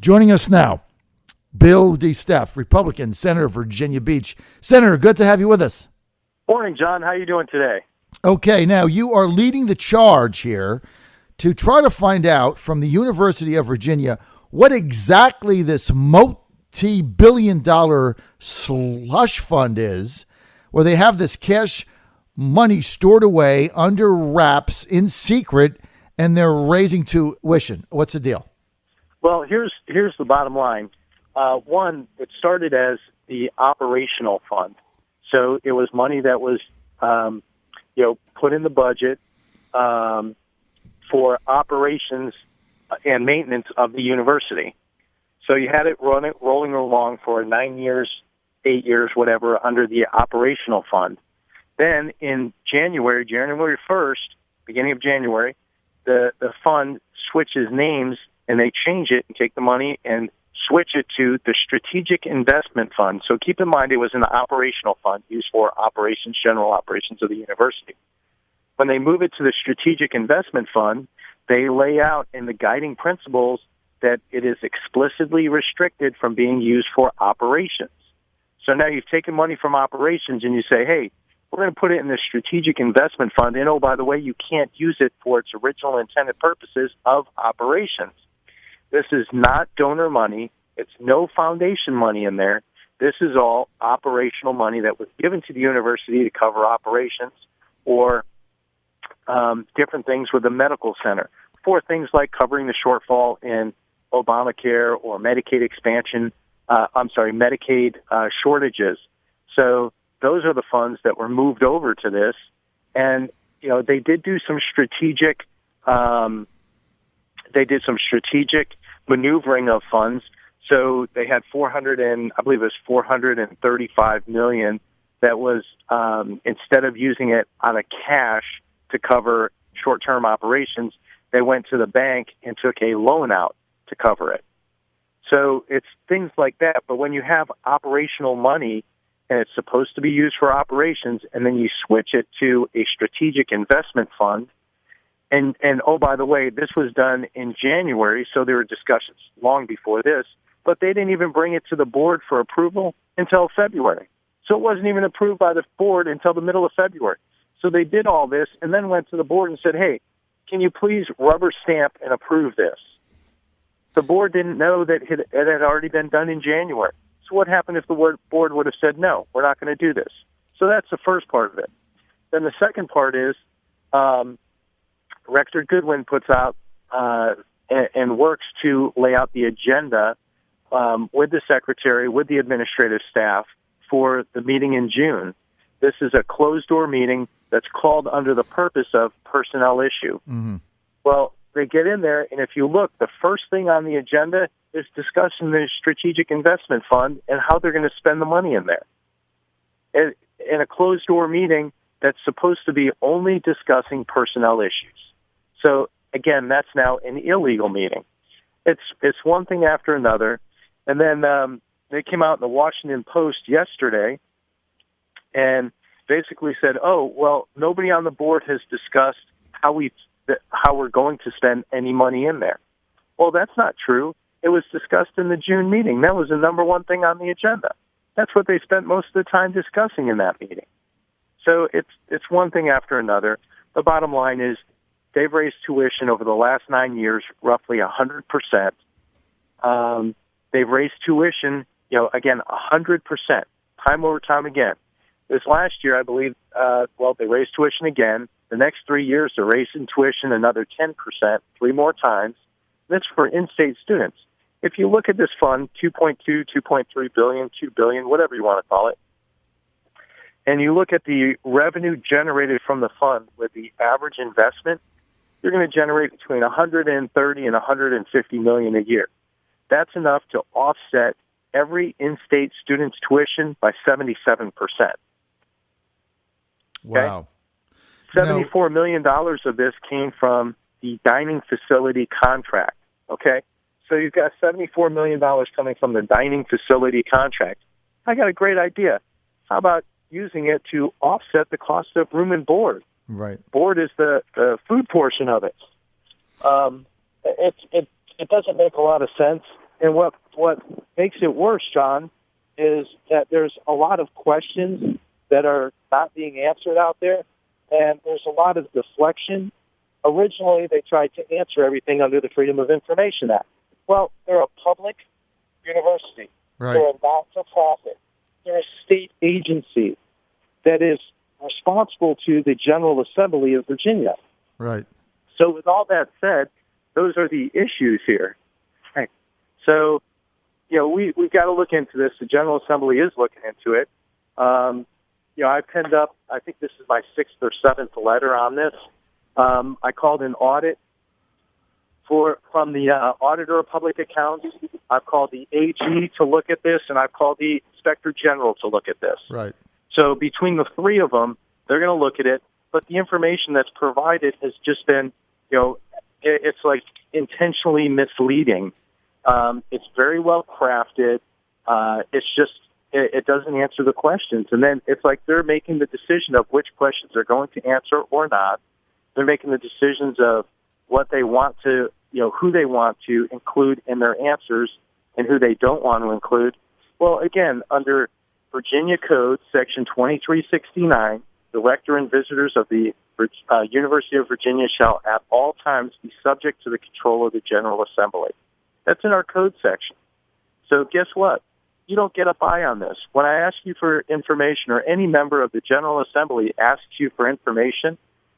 Joining us now, Bill DeSteph, Republican, Senator, Virginia Beach. Senator, good to have you with us. Morning, John. How are you doing today? Okay, now you are leading the charge here to try to find out from the University of Virginia what exactly this multi-billion-dollar slush fund is, where they have this cash money stored away under wraps in secret, and they're raising tuition. What's the deal? Well, here's the bottom line. One, it started as the operational fund. So it was money that was, put in the budget for operations and maintenance of the university. So you had it rolling along for 9 years, 8 years, whatever, under the operational fund. Then in January 1st, beginning of January, the fund switches names and they change it and take the money and switch it to the Strategic Investment Fund. So keep in mind it was an operational fund used for operations, general operations of the university. When they move it to the Strategic Investment Fund, they lay out in the guiding principles that it is explicitly restricted from being used for operations. So now you've taken money from operations and you say, hey, we're going to put it in the Strategic Investment Fund, and oh, by the way, you can't use it for its original intended purposes of operations. This is not donor money. It's no foundation money in there. This is all operational money that was given to the university to cover operations or different things with the medical center for things like covering the shortfall in Obamacare or Medicaid expansion, Medicaid shortages. So those are the funds that were moved over to this. And, they did do some strategic, maneuvering of funds. So they had $435 million that was, instead of using it on a cash to cover short-term operations, they went to the bank and took a loan out to cover it. So it's things like that. But when you have operational money and it's supposed to be used for operations, and then you switch it to a strategic investment fund, and oh, by the way, this was done in January, so there were discussions long before this, but they didn't even bring it to the board for approval until February. So it wasn't even approved by the board until the middle of February. So they did all this and then went to the board and said, hey, can you please rubber stamp and approve this? The board didn't know that it had already been done in January. So what happened if the board would have said, no, we're not going to do this? So that's the first part of it. Then the second part is Rector Goodwin puts out and works to lay out the agenda with the secretary, with the administrative staff for the meeting in June. This is a closed-door meeting that's called under the purpose of personnel issue. Mm-hmm. Well, they get in there, and if you look, the first thing on the agenda is discussing the Strategic Investment Fund and how they're going to spend the money in there. In a closed-door meeting that's supposed to be only discussing personnel issues. So, again, that's now an illegal meeting. It's one thing after another. And then they came out in the Washington Post yesterday and basically said, oh, well, nobody on the board has discussed how we're going to spend any money in there. Well, that's not true. It was discussed in the June meeting. That was the number one thing on the agenda. That's what they spent most of the time discussing in that meeting. So it's one thing after another. The bottom line is they've raised tuition over the last 9 years roughly 100%. They've raised tuition, again, 100%, time over time again. This last year, I believe, they raised tuition again. The next 3 years, they're raising tuition another 10%, 3 more times. That's for in-state students. If you look at this fund, 2.2, 2.3 billion, 2 billion, whatever you want to call it, and you look at the revenue generated from the fund with the average investment, you're going to generate between 130 and 150 million a year. That's enough to offset every in-state student's tuition by 77%. Wow. Okay? $74 million of this came from the dining facility contract. Okay? So you've got $74 million coming from the dining facility contract. I got a great idea. How about using it to offset the cost of room and board? Right. Board is the food portion of it. It doesn't make a lot of sense. And what makes it worse, John, is that there's a lot of questions that are not being answered out there, and there's a lot of deflection. Originally, they tried to answer everything under the Freedom of Information Act. Well, they're a public university. Right. They're a not-for-profit. They're a state agency that is responsible to the General Assembly of Virginia. Right. So with all that said, those are the issues here. Right. So, we've got to look into this. The General Assembly is looking into it. I penned up, I think this is my 6th or 7th letter on this. I called an audit from the Auditor of Public Accounts. I've called the AG to look at this, and I've called the Inspector General to look at this. Right. So between the three of them, they're going to look at it, but the information that's provided has just been, it's like intentionally misleading. It's very well crafted. It's just, it doesn't answer the questions. And then it's like they're making the decision of which questions they're going to answer or not. They're making the decisions of what they want to, who they want to include in their answers and who they don't want to include. Well, again, under Virginia Code, Section 2369, the rector and visitors of the University of Virginia shall at all times be subject to the control of the General Assembly. That's in our code section. So guess what? You don't get a buy on this. When I ask you for information or any member of the General Assembly asks you for information,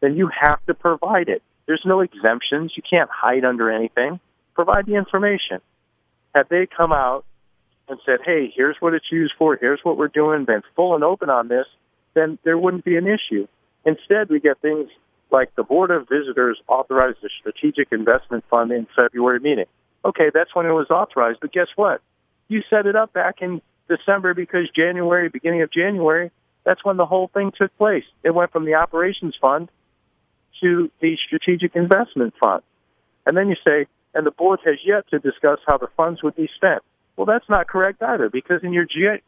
then you have to provide it. There's no exemptions. You can't hide under anything. Provide the information. Had they come out and said, hey, here's what it's used for, here's what we're doing, been full and open on this, then there wouldn't be an issue. Instead, we get things like the Board of Visitors authorized the Strategic Investment Fund in February meeting. Okay, that's when it was authorized, but guess what? You set it up back in December because beginning of January, that's when the whole thing took place. It went from the Operations Fund to the Strategic Investment Fund. And then you say, and the board has yet to discuss how the funds would be spent. Well, that's not correct either, because in your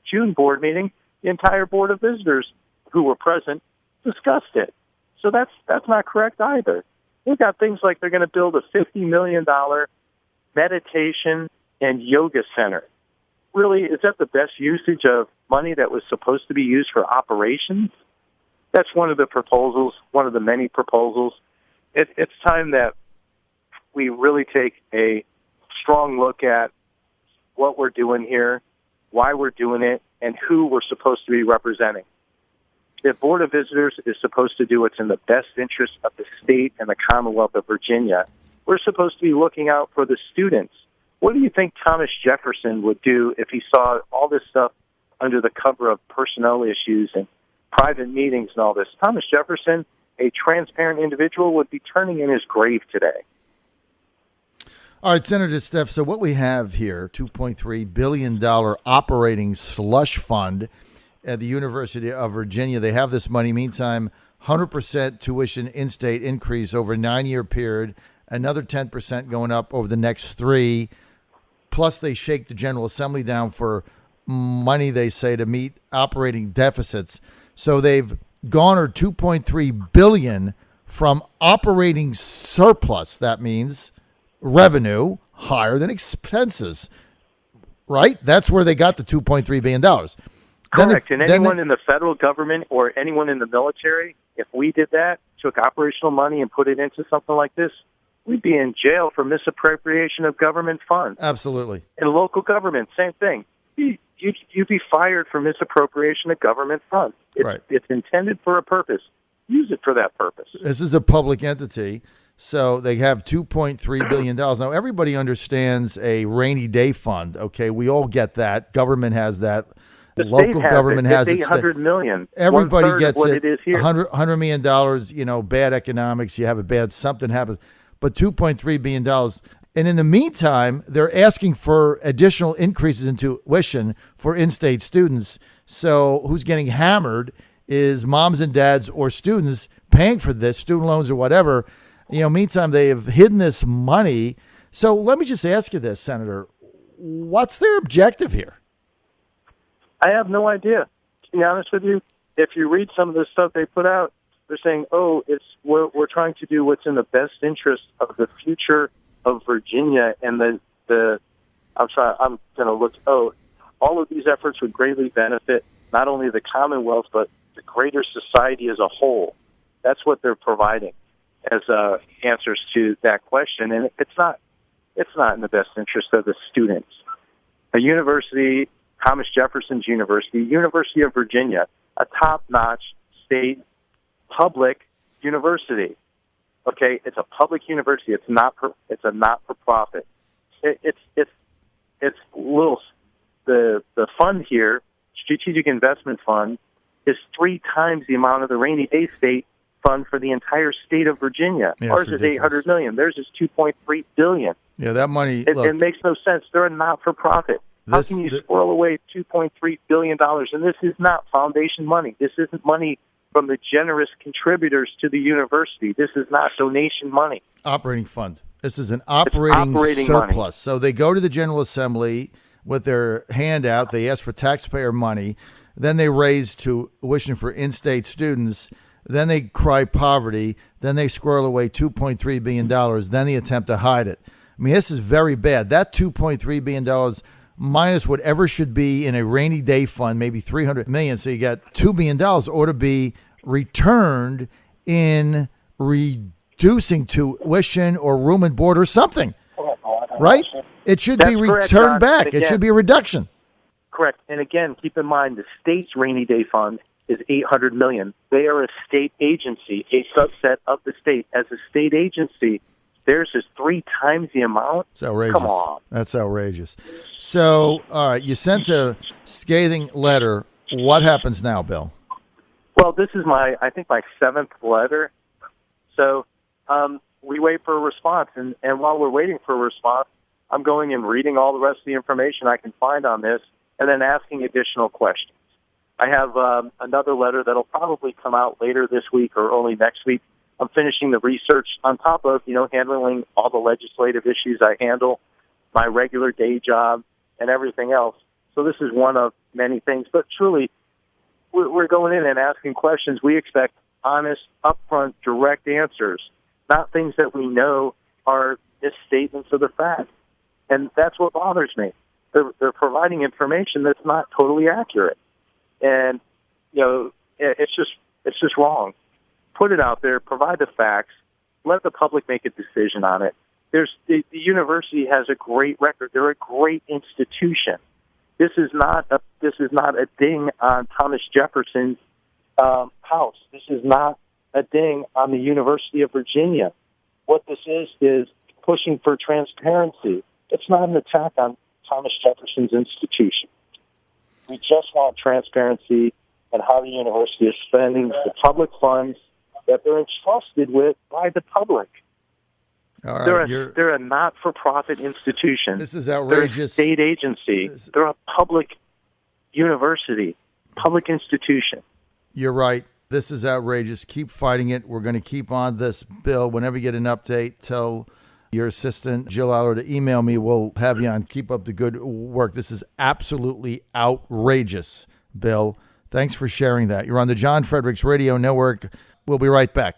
June board meeting, the entire Board of Visitors who were present discussed it. So that's not correct either. They've got things like they're going to build a $50 million meditation and yoga center. Really, is that the best usage of money that was supposed to be used for operations? That's one of the proposals, one of the many proposals. It's time that we really take a strong look at what we're doing here, why we're doing it, and who we're supposed to be representing. The Board of Visitors is supposed to do what's in the best interest of the state and the Commonwealth of Virginia. We're supposed to be looking out for the students. What do you think Thomas Jefferson would do if he saw all this stuff under the cover of personnel issues and private meetings and all this? Thomas Jefferson, a transparent individual, would be turning in his grave today. All right, Senator DeSteph, so what we have here, $2.3 billion operating slush fund at the University of Virginia. They have this money. Meantime, 100% tuition in-state increase over a 9-year period, another 10% going up over the next 3. Plus, they shake the General Assembly down for money, they say, to meet operating deficits. So they've garnered $2.3 billion from operating surplus. That means revenue higher than expenses, right? That's where they got the $2.3 billion. Correct. And anyone in the federal government or anyone in the military, if we did that, took operational money and put it into something like this, we'd be in jail for misappropriation of government funds. Absolutely. In local government, same thing. You'd be fired for misappropriation of government funds. It's intended for a purpose. Use it for that purpose. This is a public entity, so they have $2.3 billion. Now, everybody understands a rainy day fund, okay? We all get that. Government has that. The local government has it. $800 million. Everybody gets what it. It is here. $100 million, bad economics, you have a bad, something happens. But $2.3 billion. And in the meantime, they're asking for additional increases in tuition for in-state students. So who's getting hammered is moms and dads or students paying for this, student loans or whatever. Meantime, they have hidden this money. So let me just ask you this, Senator. What's their objective here? I have no idea. To be honest with you, if you read some of the stuff they put out, they're saying, we're trying to do what's in the best interest of the future of Virginia and the I'm going to look. Oh, all of these efforts would greatly benefit not only the Commonwealth but the greater society as a whole. That's what they're providing as answers to that question, and it's not in the best interest of the students. A university, Thomas Jefferson's University, University of Virginia, a top-notch state public university. Okay, it's a public university. It's a not-for-profit. It's little. The fund here, Strategic Investment Fund, is 3 times the amount of the rainy day state fund for the entire state of Virginia. Yeah, ours is $800 million. Theirs is $2.3 billion. Yeah, that money. It makes no sense. They're a not-for-profit. How can you squirrel away $2.3 billion? And this is not foundation money. This isn't money from the generous contributors to the university. This is not donation money. Operating fund. This is an operating surplus. Money. So they go to the General Assembly with their handout. They ask for taxpayer money. Then they raise tuition for in-state students. Then they cry poverty. Then they squirrel away $2.3 billion. Then they attempt to hide it. I mean, this is very bad. That $2.3 billion minus whatever should be in a rainy day fund, maybe $300 million. So you got $2 billion ought to be returned in reducing tuition or room and board or something, right? It should be returned back. Again, it should be a reduction. Correct. And again, keep in mind the state's rainy day fund is $800 million. They are a state agency, a subset of the state. As a state agency, theirs is 3 times the amount. It's outrageous. Come on. That's outrageous. So, all right, you sent a scathing letter. What happens now, Bill? Well, this is my 7th letter. So we wait for a response. And while we're waiting for a response, I'm going and reading all the rest of the information I can find on this and then asking additional questions. I have another letter that'll probably come out later this week or early next week. I'm finishing the research on top of, handling all the legislative issues I handle, my regular day job, and everything else. So this is one of many things. But truly, we're going in and asking questions. We expect honest, upfront, direct answers, not things that we know are misstatements of the fact. And that's what bothers me. They're providing information that's not totally accurate. And, it's just wrong. Put it out there, provide the facts, let the public make a decision on it. The university has a great record. They're a great institution. This is not a ding on Thomas Jefferson's house. This is not a ding on the University of Virginia. What this is pushing for transparency. It's not an attack on Thomas Jefferson's institution. We just want transparency and how the university is spending the public funds that they're entrusted with by the public. All right, they're a not-for-profit institution. This is outrageous. They're a state agency. They're a public university, public institution. You're right. This is outrageous. Keep fighting it. We're going to keep on this, Bill. Whenever you get an update, tell your assistant, Jill Aller, to email me. We'll have you on. Keep up the good work. This is absolutely outrageous, Bill. Thanks for sharing that. You're on the John Fredericks Radio Network. We'll be right back.